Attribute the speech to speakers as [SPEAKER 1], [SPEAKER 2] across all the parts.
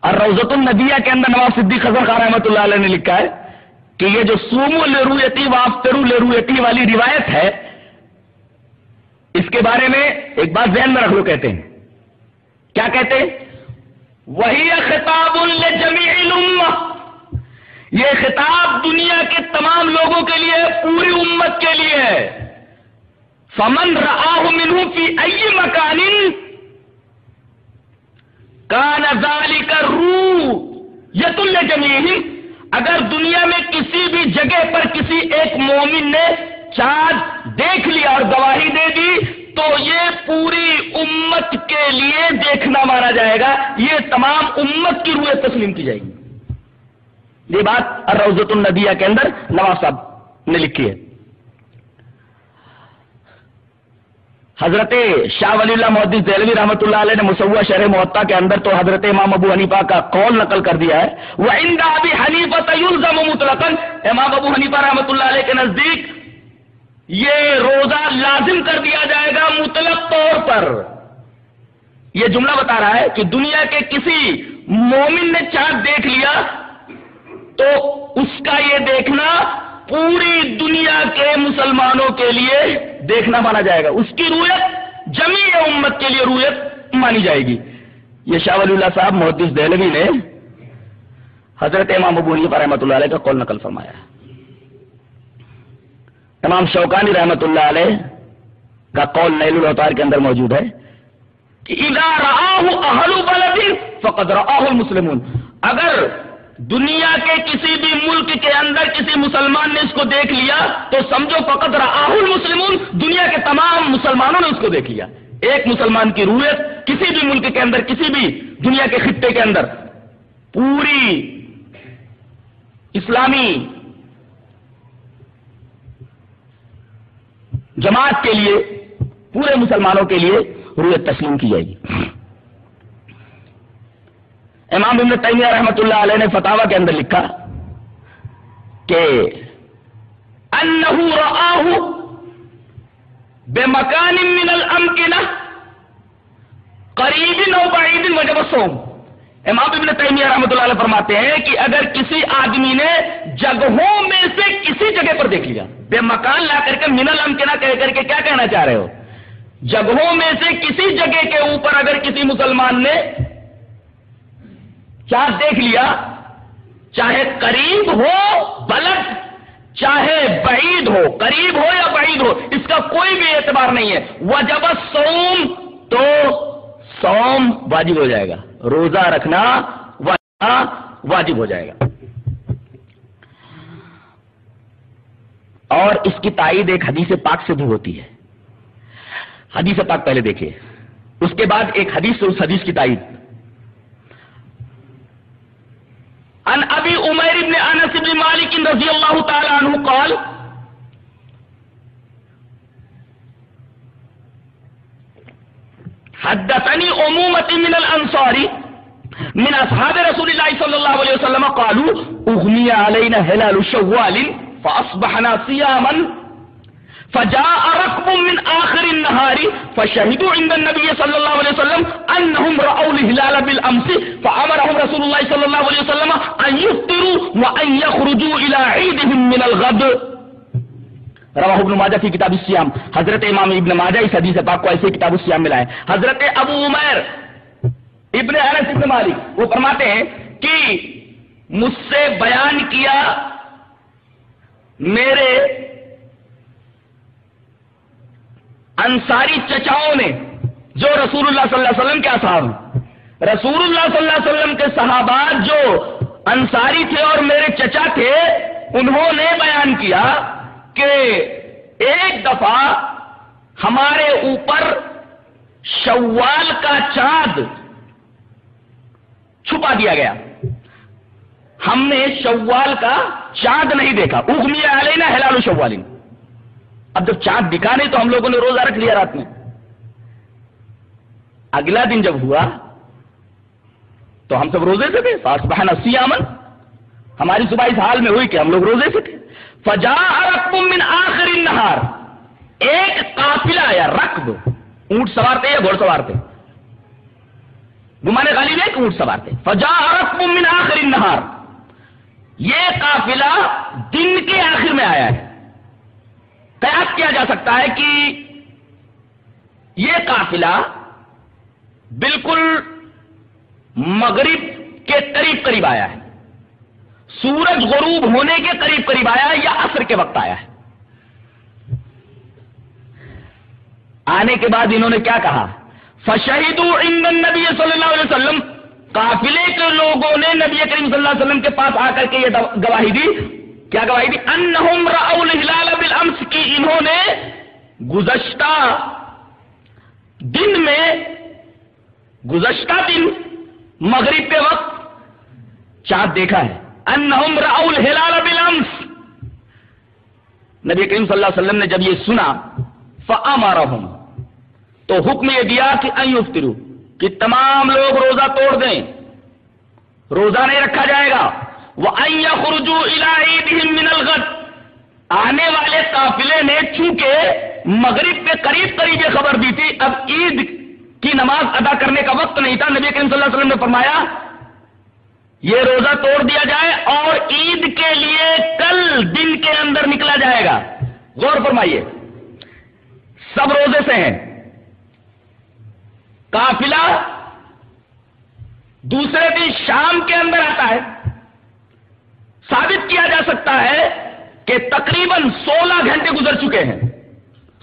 [SPEAKER 1] اور روضۃ النبیہ کے اندر نواب صدیق حسن خان رحمۃ اللہ علیہ نے لکھا ہے کہ یہ جو سومو لرؤیتی وافطروا لرؤیتی والی روایت ہے، اس کے بارے میں ایک بات ذہن میں رکھ لو، کہتے ہیں کیا کہتے ہیں؟ وہی خطاب لجمیع الامہ، یہ خطاب دنیا کے تمام لوگوں کے لیے، پوری امت کے لیے ہے۔ فمن رآہ منہ فی ای مکان کان ذلک رؤیۃ لجمیعہم، اگر دنیا میں کسی بھی جگہ پر کسی ایک مومن نے چاند دیکھ لیا اور گواہی دے دی تو یہ پوری امت کے لیے دیکھنا مانا جائے گا، یہ تمام امت کی روح تسلیم کی جائے گی۔ یہ بات روضۃ النبیہ کے اندر نواز صاحب نے لکھی ہے۔ حضرت شاہ ولی اللہ محدث دہلوی رحمۃ اللہ علیہ نے مسوہ شرح موطا کے اندر تو حضرت امام ابو حنیفہ کا قول نقل کر دیا ہے، وعند ابی حنیفہ یلزم مطلقا، امام ابو حنیفہ رحمۃ اللہ علیہ کے نزدیک یہ روزہ لازم کر دیا جائے گا مطلق طور پر۔ یہ جملہ بتا رہا ہے کہ دنیا کے کسی مومن نے چاند دیکھ لیا تو اس کا یہ دیکھنا پوری دنیا کے مسلمانوں کے لیے دیکھنا مانا جائے گا، اس کی رویت جمیع امت کے لیے رویت مانی جائے گی۔ یہ شاہ ولی اللہ صاحب محدث دہلوی نے حضرت امام ابو حنیفہ رحمۃ اللہ علیہ کا قول نقل فرمایا ہے۔ امام شوکانی رحمۃ اللہ علیہ کا قول نیل الاوطار کے اندر موجود ہے کہ اذا رآہ اہل بلد فقد رآہ المسلمون، اگر دنیا کے کسی بھی ملک کے اندر کسی مسلمان نے اس کو دیکھ لیا تو سمجھو فقط رآہ المسلمون، دنیا کے تمام مسلمانوں نے اس کو دیکھ لیا۔ ایک مسلمان کی رویت کسی بھی ملک کے اندر، کسی بھی دنیا کے خطے کے اندر پوری اسلامی جماعت کے لیے، پورے مسلمانوں کے لیے رویت تسلیم کی جائے گی۔ امام ابن تیمیہ رحمۃ اللہ علیہ نے فتاوی کے اندر لکھا کہ انہ رآہ بمکان من الامکنہ قریب او بعید وجب الصوم، امام ابن تیمیہ رحمۃ اللہ علیہ فرماتے ہیں کہ اگر کسی آدمی نے جگہوں میں سے کسی جگہ پر دیکھ لیا، بے مکان لا کر کے من الامکنہ کہہ کر کے کیا کہنا چاہ رہے ہو؟ جگہوں میں سے کسی جگہ کے اوپر اگر کسی مسلمان نے چاند دیکھ لیا، چاہے قریب ہو بلد، چاہے بعید ہو، قریب ہو یا بعید ہو، اس کا کوئی بھی اعتبار نہیں ہے، وجب الصوم، تو صوم واجب ہو جائے گا، روزہ رکھنا واجب ہو جائے گا۔ اور اس کی تائید ایک حدیث پاک سے بھی ہوتی ہے۔ حدیث پاک پہلے دیکھیے، اس کے بعد ایک حدیث سے اس حدیث کی تائید۔ عن ابی عمیر بن انس بن مالک رضی اللہ تعالی عنہ قال حدثني أمومة من الأنصار من أصحاب رسول الله صلى الله عليه وسلم قالوا أغمي علينا هلال شوال فأصبحنا صياما فجاء ركب من آخر النهار فشهدوا عند النبي صلى الله عليه وسلم أنهم رأوا الهلال بالأمس فأمرهم رسول الله صلى الله عليه وسلم أن يفطروا وأن يخرجوا إلى عيدهم من الغد، رواہ ابن ماجہ فی کتاب الصیام۔ حضرت امام ابن ماجہ اس حدیث پاک کو ایسے کتاب الصیام میں لائے۔ حضرت ابو عمیر ابن انس ابن مالک وہ فرماتے ہیں کہ مجھ سے بیان کیا میرے انصاری چچاؤں نے، جو رسول اللہ صلی اللہ علیہ وسلم کے اصحاب ہیں، رسول اللہ صلی اللہ علیہ وسلم کے صحابات جو انصاری تھے اور میرے چچا تھے، انہوں نے بیان کیا کہ ایک دفعہ ہمارے اوپر شوال کا چاند چھپا دیا گیا، ہم نے شوال کا چاند نہیں دیکھا، اغمی علینا ہلال شوال۔ اب جب چاند دکھا نہیں تو ہم لوگوں نے روزہ رکھ لیا رات میں۔ اگلا دن جب ہوا تو ہم سب روزے سے تھے، فاصبحنا صیاما، ہماری صبح اس حال میں ہوئی کہ ہم لوگ روزے سے تھے۔ فجاء ركب من آخر النهار، ایک قافلہ یا رکب، اونٹ سوار تھے یا گھوڑ سوار تھے، گمان غالب ایک اونٹ سوار تھے. فجاء ركب من آخر النهار، یہ قافلہ دن کے آخر میں آیا ہے. قیاس کیا جا سکتا ہے کہ یہ قافلہ بالکل مغرب کے قریب قریب آیا ہے، سورج غروب ہونے کے قریب قریب آیا ہے یا عصر کے وقت آیا ہے. آنے کے بعد انہوں نے کیا کہا؟ فشہدوا عند النبی صلی اللہ علیہ وسلم، قافلے کے لوگوں نے نبی کریم صلی اللہ علیہ وسلم کے پاس آ کر کے یہ گواہی دی. کیا گواہی دی؟ انہم رأوا الہلال بالامس، کی انہوں نے گزشتہ دن مغرب کے وقت چاند دیکھا ہے. انہم رأوا الہلال بالامس، نبی کریم صلی اللہ علیہ وسلم نے جب یہ سنا فأمرہم، تو حکم یہ دیا کہ ان یفطروا، کہ تمام لوگ روزہ توڑ دیں، روزہ نہیں رکھا جائے گا. وَأَن يَخْرُجُوا إِلَىٰ عِيدِهِمْ مِنَ الْغَدِ، آنے والے قافلے نے چونکہ مغرب کے قریب قریب یہ خبر دی تھی، اب عید کی نماز ادا کرنے کا وقت نہیں تھا. نبی کریم صلی اللہ علیہ وسلم نے فرمایا یہ روزہ توڑ دیا جائے اور عید کے لیے کل دن کے اندر نکلا جائے گا. غور فرمائیے، سب روزے سے ہیں، قافلہ دوسرے دن شام کے اندر آتا ہے. ثابت کیا جا سکتا ہے کہ تقریباً 16 گھنٹے گزر چکے ہیں.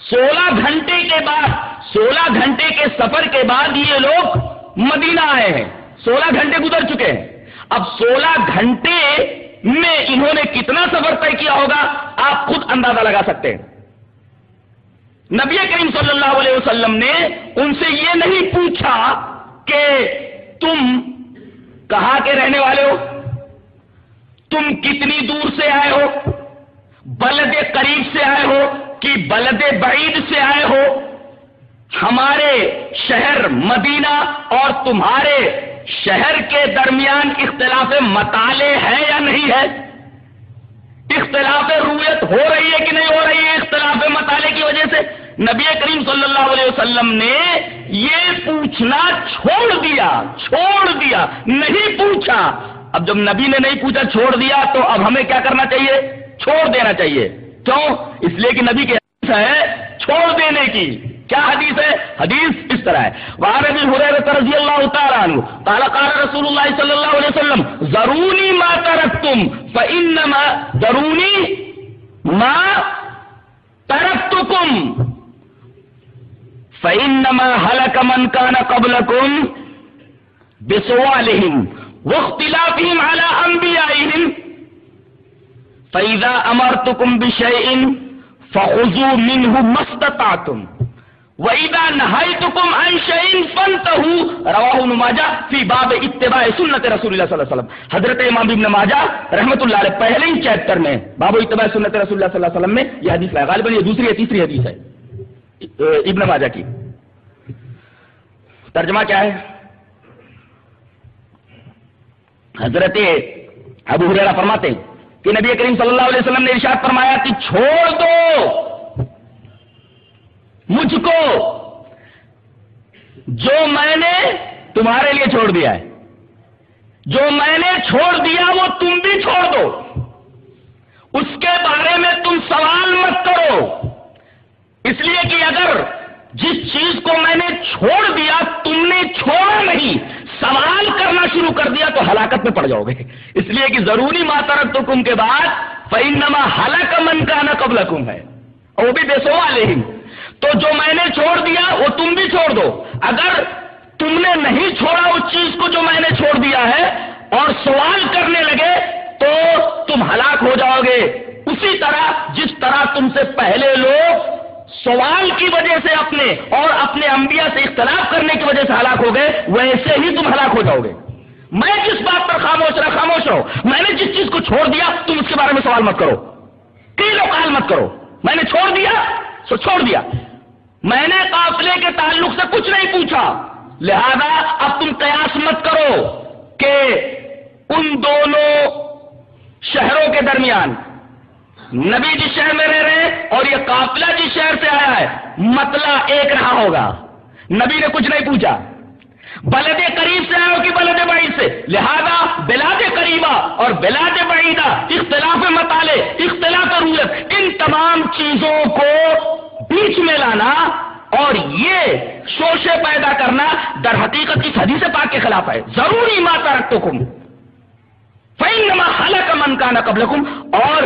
[SPEAKER 1] 16 گھنٹے کے بعد، 16 گھنٹے کے سفر کے بعد یہ لوگ مدینہ آئے ہیں. 16 گھنٹے گزر چکے ہیں. اب 16 گھنٹے میں انہوں نے کتنا سفر طے کیا ہوگا آپ خود اندازہ لگا سکتے ہیں. نبی کریم صلی اللہ علیہ وسلم نے ان سے یہ نہیں پوچھا کہ تم کہاں کے رہنے والے ہو، تم کتنی دور سے آئے ہو، بلد قریب سے آئے ہو کہ بلد بعید سے آئے ہو، ہمارے شہر مدینہ اور تمہارے شہر کے درمیان اختلاف مطالع ہے یا نہیں ہے، اختلاف رویت ہو رہی ہے کہ نہیں ہو رہی ہے اختلاف مطالع کی وجہ سے. نبی کریم صلی اللہ علیہ وسلم نے یہ پوچھنا چھوڑ دیا، نہیں پوچھا. اب جب نبی نے نہیں پوچھا، چھوڑ دیا، تو اب ہمیں کیا کرنا چاہیے؟ چھوڑ دینا چاہیے. کیوں؟ اس لیے کہ نبی کی حدیث ہے چھوڑ دینے کی. کیا حدیث ہے؟ حدیث اس طرح ہے، وعن ابی ہریرہ رضی اللہ تعالی عنہ قال قال رسول اللہ صلی اللہ علیہ وسلم ذرونی ما ترکتم فانما ذرونی ما ترکتکم فانما هلك من كان قبلكم بسؤالهم واختلافهم على انبيائهم فاذا امرتكم بشيء فخذوا منه ما استطعتم وَإِذَا نَهَيْتُكُمْ عَنْ شَيْءٍ فَانْتَهُوا رواہ ابن ماجہ فی باب اتباع سنت رسول اللہ صلی اللہ علیہ وسلم. حضرت امام ابن ماجہ رحمۃ اللہ علیہ پہلے ہی چیپٹر میں باب اتباع سنت رسول اللہ صلی اللہ علیہ وسلم میں یہ حدیث ہے. غالباً یہ دوسری یا تیسری حدیث ہے ابن ماجہ کی. ترجمہ کیا ہے؟ حضرت ابو ہریرہ فرماتے ہیں کہ نبی کریم صلی اللہ علیہ وسلم نے ارشاد فرمایا کہ چھوڑ دو مجھ کو جو میں نے تمہارے لیے چھوڑ دیا ہے. جو میں نے چھوڑ دیا وہ تم بھی چھوڑ دو، اس کے بارے میں تم سوال مت کرو. اس لیے کہ اگر جس چیز کو میں نے چھوڑ دیا تم نے چھوڑا نہیں، سوال کرنا شروع کر دیا تو ہلاکت میں پڑ جاؤ گے. اس لیے کہ ضروری ما ترکتکم کے بعد فإنما هلك من كان قبلكم ہے، اور وہ بھی بے سوالہم. تو جو میں نے چھوڑ دیا وہ تم بھی چھوڑ دو. اگر تم نے نہیں چھوڑا اس چیز کو جو میں نے چھوڑ دیا ہے اور سوال کرنے لگے تو تم ہلاک ہو جاؤ گے. اسی طرح جس طرح تم سے پہلے لوگ سوال کی وجہ سے اپنے اور اپنے انبیاء سے اختلاف کرنے کی وجہ سے ہلاک ہو گئے، ویسے ہی تم ہلاک ہو جاؤ گے. میں جس بات پر خاموش رہو. میں نے جس چیز کو چھوڑ دیا تم اس کے بارے میں سوال مت کرو، قیل و قال مت کرو. میں نے چھوڑ دیا سو چھوڑ دیا. میں نے قافلے کے تعلق سے کچھ نہیں پوچھا، لہذا اب تم قیاس مت کرو کہ ان دونوں شہروں کے درمیان نبی جس شہر میں رہ رہے ہیں اور یہ قافلہ جس شہر سے آیا ہے مطلع ایک رہا ہوگا. نبی نے کچھ نہیں پوچھا. بلد قریب سے آئے ہو کہ بلد بعید سے، لہذا بلاد قریبہ اور بلاد بعیدہ، اختلاف مطالع، اختلاف رویت، ان تمام چیزوں کو بیچ میں لانا اور یہ شوشے پیدا کرنا در حقیقت اس حدیث پاک کے خلاف ہے. ضروری ما ترکتکم فإنما هلك من كان قبلكم، اور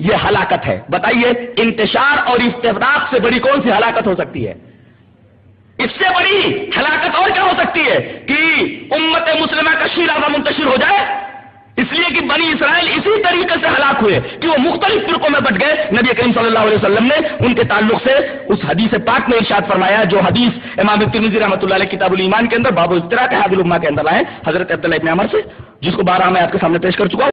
[SPEAKER 1] یہ ہلاکت ہے. بتائیے انتشار اور افتراق سے بڑی کون سی ہلاکت ہو سکتی ہے؟ اس سے بڑی ہلاکت اور کیا ہو سکتی ہے کہ امت مسلمہ کا شیرازہ منتشر ہو جائے؟ اس لیے کہ بنی اسرائیل اسی طریقے سے ہلاک ہوئے کہ وہ مختلف فرقوں میں بٹ گئے. نبی کریم صلی اللہ علیہ وسلم نے ان کے تعلق سے اس حدیث پاک میں ارشاد فرمایا جو حدیث امام ترمذی رحمۃ اللہ علیہ کتاب الایمان کے اندر باب الافتراق ہذه الامہ کے اندر لائے، حضرت عبداللہ ابن عمر سے، جس کو 12 میں آپ کے سامنے پیش کر چکا